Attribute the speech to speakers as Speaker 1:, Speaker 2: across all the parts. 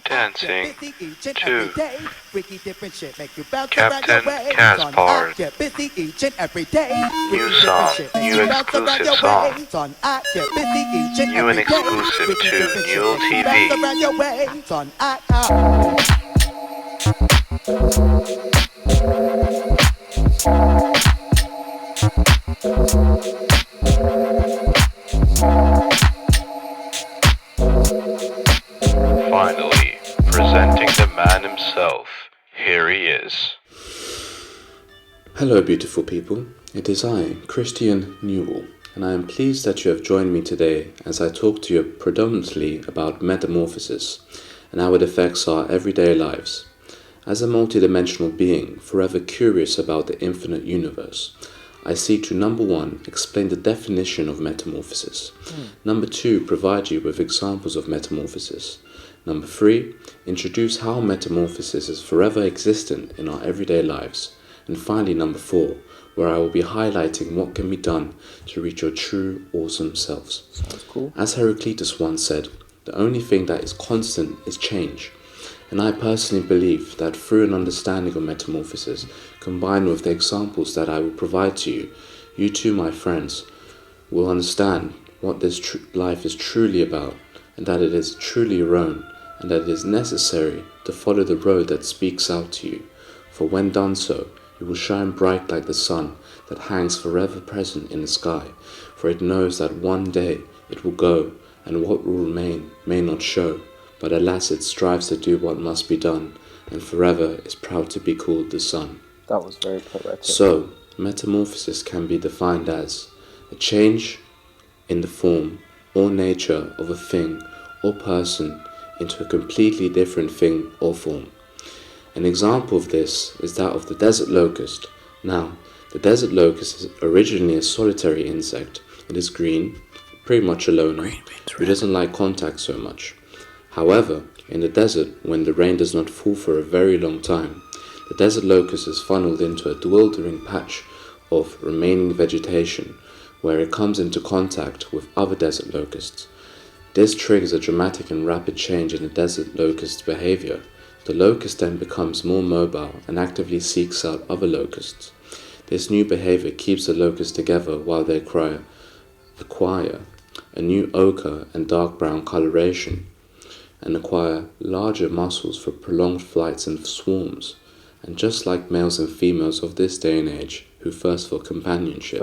Speaker 1: Dancing to Captain KAZPAR. New song, new exclusive song. New and exclusive to Newell TV. Finally, presenting the man himself. Here he is.
Speaker 2: Hello, beautiful people. It is I, Christian Newell, and I am pleased that you have joined me today as I talk to you predominantly about metamorphosis and how it affects our everyday lives. As a multidimensional being, forever curious about the infinite universe, I seek to, number 1, explain the definition of metamorphosis. Number 2, provide you with examples of metamorphosis. Number 3, introduce how metamorphosis is forever existent in our everyday lives. And finally, number 4, where I will be highlighting what can be done to reach your true, awesome selves.
Speaker 3: Sounds cool.
Speaker 2: As Heraclitus once said, the only thing that is constant is change. And I personally believe that through an understanding of metamorphosis, combined with the examples that I will provide to you, you too, my friends, will understand what this life is truly about, and that it is truly your own, and that it is necessary to follow the road that speaks out to you. For when done so, you will shine bright like the sun that hangs forever present in the sky, for it knows that one day it will go, and what will remain may not show. But alas, it strives to do what must be done, and forever is proud to be called the sun.
Speaker 3: That was very poetic.
Speaker 2: So, metamorphosis can be defined as a change in the form or nature of a thing or person into a completely different thing or form. An example of this is that of the desert locust. Now, the desert locust is originally a solitary insect. It is green, pretty much a loner, who doesn't like contact so much. However, in the desert, when the rain does not fall for a very long time, the desert locust is funneled into a dwindling patch of remaining vegetation, where it comes into contact with other desert locusts. This triggers a dramatic and rapid change in the desert locust's behavior. The locust then becomes more mobile and actively seeks out other locusts. This new behavior keeps the locusts together while they acquire a new ochre and dark brown coloration, and acquire larger muscles for prolonged flights in swarms. And just like males and females of this day and age who thirst for companionship,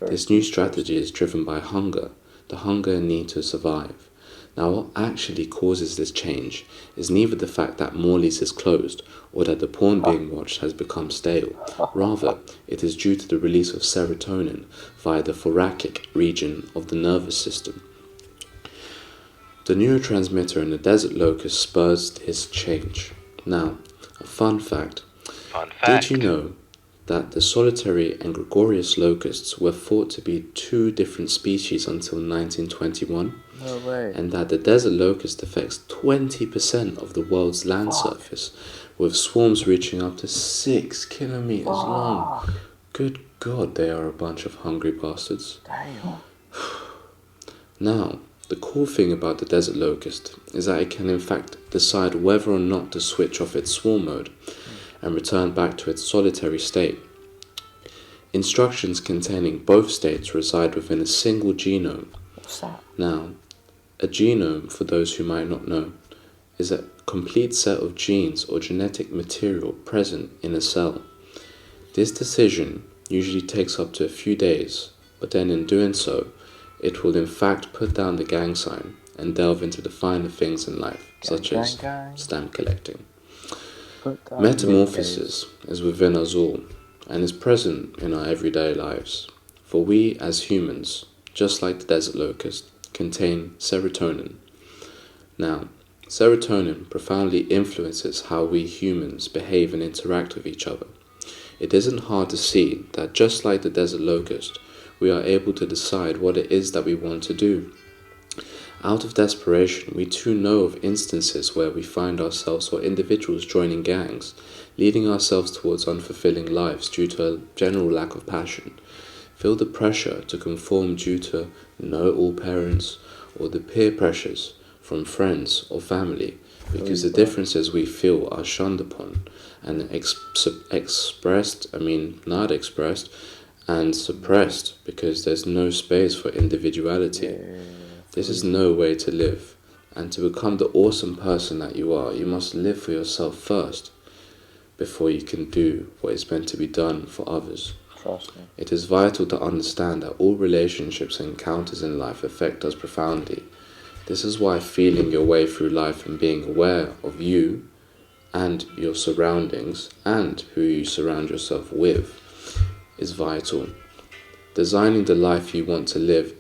Speaker 2: this new strategy is driven by hunger, the hunger and need to survive. Now, what actually causes this change is neither the fact that Morley's is closed or that the porn being watched has become stale. Rather, it is due to the release of serotonin via the thoracic region of the nervous system. The neurotransmitter in the desert locust spurs this change. Now, a fun fact. Did you know that the solitary and gregarious locusts were thought to be two different species until 1921?
Speaker 3: No way.
Speaker 2: And that the desert locust affects 20% of the world's land surface, with swarms reaching up to 6 kilometers long. Good God, they are a bunch of hungry bastards.
Speaker 3: Damn.
Speaker 2: Now, the cool thing about the desert locust is that it can in fact decide whether or not to switch off its swarm mode and return back to its solitary state. Instructions containing both states reside within a single genome.
Speaker 3: What's that?
Speaker 2: Now, a genome, for those who might not know, is a complete set of genes or genetic material present in a cell. This decision usually takes up to a few days, but then in doing so, it will in fact put down the gang sign and delve into the finer things in life, such as stamp collecting. Metamorphosis is within us all and is present in our everyday lives, for we as humans, just like the desert locust, contain serotonin. Now, serotonin profoundly influences how we humans behave and interact with each other. It isn't hard to see that just like the desert locust, we are able to decide what it is that we want to do. Out of desperation, we too know of instances where we find ourselves or individuals joining gangs, leading ourselves towards unfulfilling lives due to a general lack of passion, feel the pressure to conform due to know-it-all parents or the peer pressures from friends or family, because the differences we feel are shunned upon and not expressed, and suppressed because there's no space for individuality. This is no way to live. And to become the awesome person that you are, you must live for yourself first before you can do what is meant to be done for others.
Speaker 3: Trust me.
Speaker 2: It is vital to understand that all relationships and encounters in life affect us profoundly. This is why feeling your way through life and being aware of you and your surroundings and who you surround yourself with is vital. Designing the life you want to live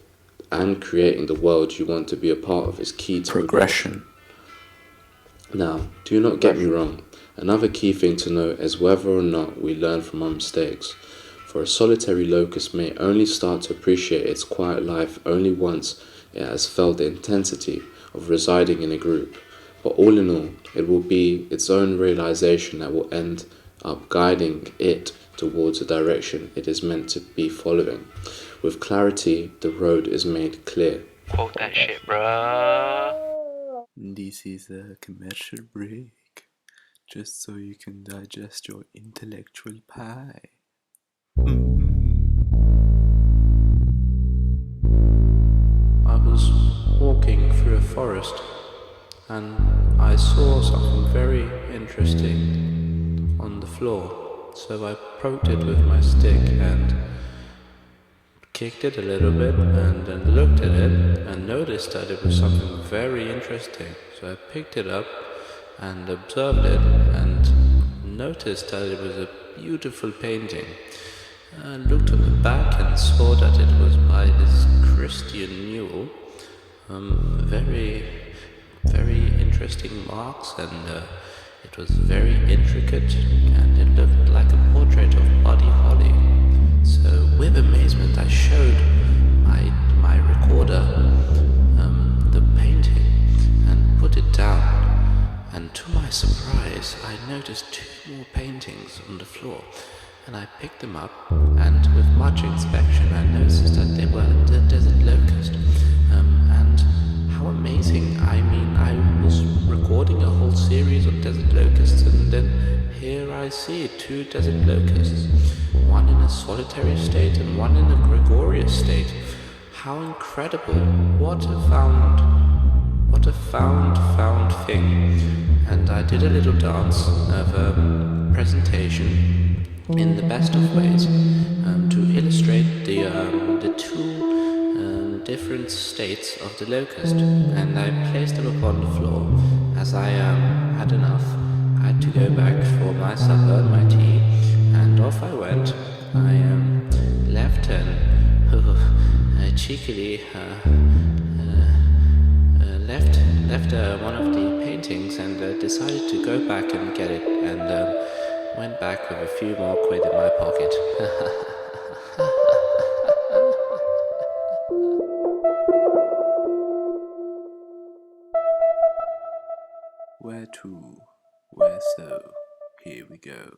Speaker 2: and creating the world you want to be a part of is key to progression. Now, do not get me wrong. Another key thing to note is whether or not we learn from our mistakes. For a solitary locust may only start to appreciate its quiet life only once it has felt the intensity of residing in a group. But all in all, it will be its own realization that will end up guiding it towards the direction it is meant to be following. With clarity, the road is made clear.
Speaker 1: Quote that shit, bruh.
Speaker 2: This is a commercial break, just so you can digest your intellectual pie. I was walking through a forest and I saw something very interesting on the floor. So I poked it with my stick and kicked it a little bit and then looked at it and noticed that it was something very interesting. So I picked it up and observed it and noticed that it was a beautiful painting. I looked at the back and saw that it was by this Christian Newell. Very, very interesting marks, and it was very intricate, and it looked like a portrait of Buddy Holly. So with amazement I showed my recorder the painting and put it down, and to my surprise I noticed 2 more paintings on the floor, and I picked them up, and with much inspection I noticed that they were the desert locust. And how amazing. I mean, I was recording a whole series of desert locusts, and then here I see 2 desert locusts, one in a solitary state and one in a gregarious state. How incredible. What a found thing. And I did a little dance of a presentation in the best of ways to illustrate the 2 different states of the locust, and I placed them upon the floor. As I had enough, I had to go back for my supper and my tea, and off I went. I left and cheekily left one of the paintings and decided to go back and get it, and went back with a few more quid in my pocket. Where to? Where so? Here we go.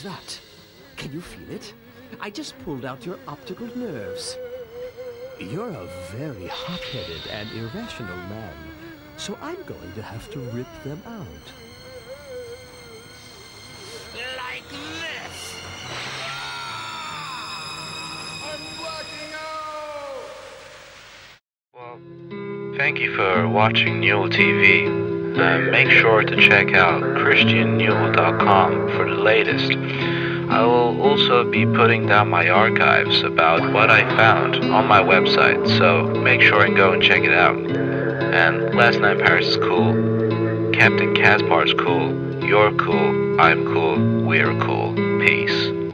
Speaker 4: that? Can you feel it? I just pulled out your optical nerves. You're a very hot-headed and irrational man, so I'm going to have to rip them out. Like this! I'm blacking out!
Speaker 1: Well, thank you for watching Newell TV. Make sure to check out christiannewell.com for the latest. I will also be putting down my archives about what I found on my website, so make sure and go and check it out. And Last Night in Paris is cool. Captain KAZPAR is cool. You're cool. I'm cool. We're cool. Peace.